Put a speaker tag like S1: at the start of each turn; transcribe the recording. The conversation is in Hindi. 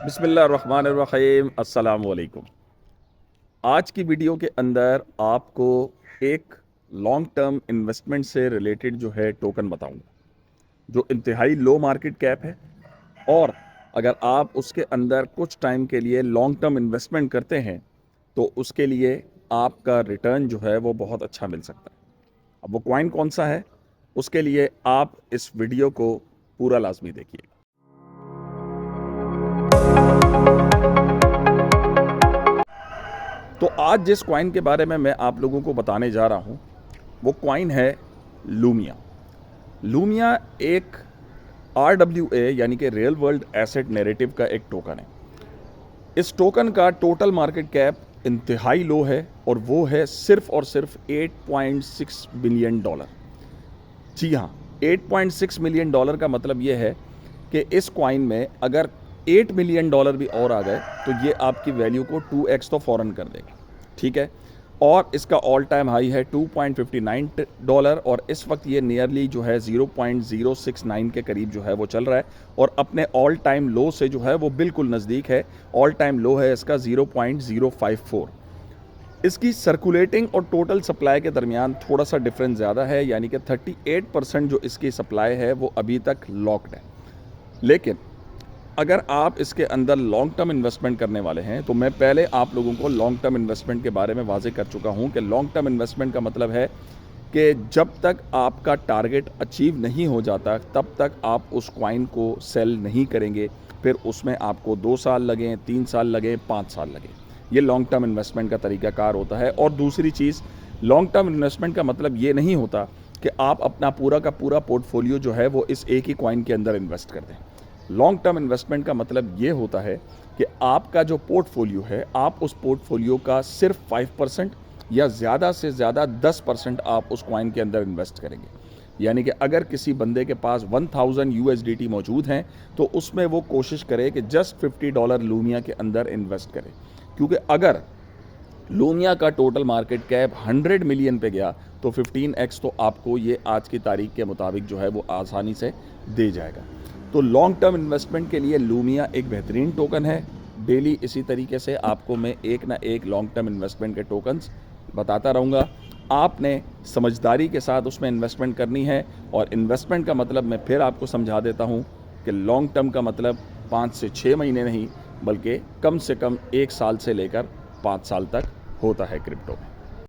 S1: बिस्मिल्लाहिर्रहमानिर्रहीम अस्सलाम वालेकुम। आज की वीडियो के अंदर आपको एक लॉन्ग टर्म इन्वेस्टमेंट से रिलेटेड जो है टोकन बताऊंगा जो इंतहाई लो मार्केट कैप है, और अगर आप उसके अंदर कुछ टाइम के लिए लॉन्ग टर्म इन्वेस्टमेंट करते हैं तो उसके लिए आपका रिटर्न जो है वो बहुत अच्छा मिल सकता है। अब वो कॉइन कौन सा है, उसके लिए आप इस वीडियो को पूरा लाजमी देखिए। तो आज जिस कॉइन के बारे में मैं आप लोगों को बताने जा रहा हूं वो कॉइन है लूमिया। लूमिया एक RWA यानी कि रियल वर्ल्ड एसेट नैरेटिव का एक टोकन है। इस टोकन का टोटल मार्केट कैप इंतहाई लो है और वो है सिर्फ और सिर्फ $8.6 बिलियन। जी हाँ, $8.6 मिलियन का मतलब ये है कि इस कॉइन में अगर $8 मिलियन भी और आ गए तो ये आपकी वैल्यू को 2x तो फ़ौरन कर देगा। ठीक है, और इसका ऑल टाइम हाई है $2.59 और इस वक्त ये नियरली जो है 0.069 के करीब जो है वो चल रहा है और अपने ऑल टाइम लो से जो है वो बिल्कुल नज़दीक है। ऑल टाइम लो है इसका 0.054। इसकी सर्कुलेटिंग और टोटल सप्लाई के दरमियान थोड़ा सा डिफरेंस ज़्यादा है, यानी कि 38% जो इसकी सप्लाई है वो अभी तक लॉक्ड है। लेकिन अगर आप इसके अंदर लॉन्ग टर्म इन्वेस्टमेंट करने वाले हैं तो मैं पहले आप लोगों को लॉन्ग टर्म इन्वेस्टमेंट के बारे में वाजे कर चुका हूं कि लॉन्ग टर्म इन्वेस्टमेंट का मतलब है कि जब तक आपका टारगेट अचीव नहीं हो जाता तब तक आप उस कॉइन को सेल नहीं करेंगे। फिर उसमें आपको 2 साल लगें, 3 साल लगें, 5 साल लगें। ये लॉन्ग टर्म इन्वेस्टमेंट का तरीकाकार होता है। और दूसरी चीज़, लॉन्ग टर्म इन्वेस्टमेंट का मतलब ये नहीं होता कि आप अपना पूरा का पूरा पोर्टफोलियो जो है वो इस एक ही कॉइन के अंदर इन्वेस्ट कर दें। लॉन्ग टर्म इन्वेस्टमेंट का मतलब ये होता है कि आपका जो पोर्टफोलियो है, आप उस पोर्टफोलियो का सिर्फ 5% या ज़्यादा से ज़्यादा 10% आप उस कॉइन के अंदर इन्वेस्ट करेंगे। यानी कि अगर किसी बंदे के पास 1000 USDT मौजूद हैं तो उसमें वो कोशिश करे कि जस्ट $50 लूमिया के अंदर इन्वेस्ट करे, क्योंकि अगर लूमिया का टोटल मार्केट कैप 100 मिलियन पे गया तो 15x तो आपको ये आज की तारीख के मुताबिक जो है वो आसानी से दे जाएगा। तो लॉन्ग टर्म इन्वेस्टमेंट के लिए लूमिया एक बेहतरीन टोकन है। डेली इसी तरीके से आपको मैं एक ना एक लॉन्ग टर्म इन्वेस्टमेंट के टोकन्स बताता रहूँगा। आपने समझदारी के साथ उसमें इन्वेस्टमेंट करनी है। और इन्वेस्टमेंट का मतलब मैं फिर आपको समझा देता हूँ कि लॉन्ग टर्म का मतलब 5 से 6 महीने नहीं, बल्कि कम से कम 1 साल से लेकर 5 साल तक होता है क्रिप्टो में।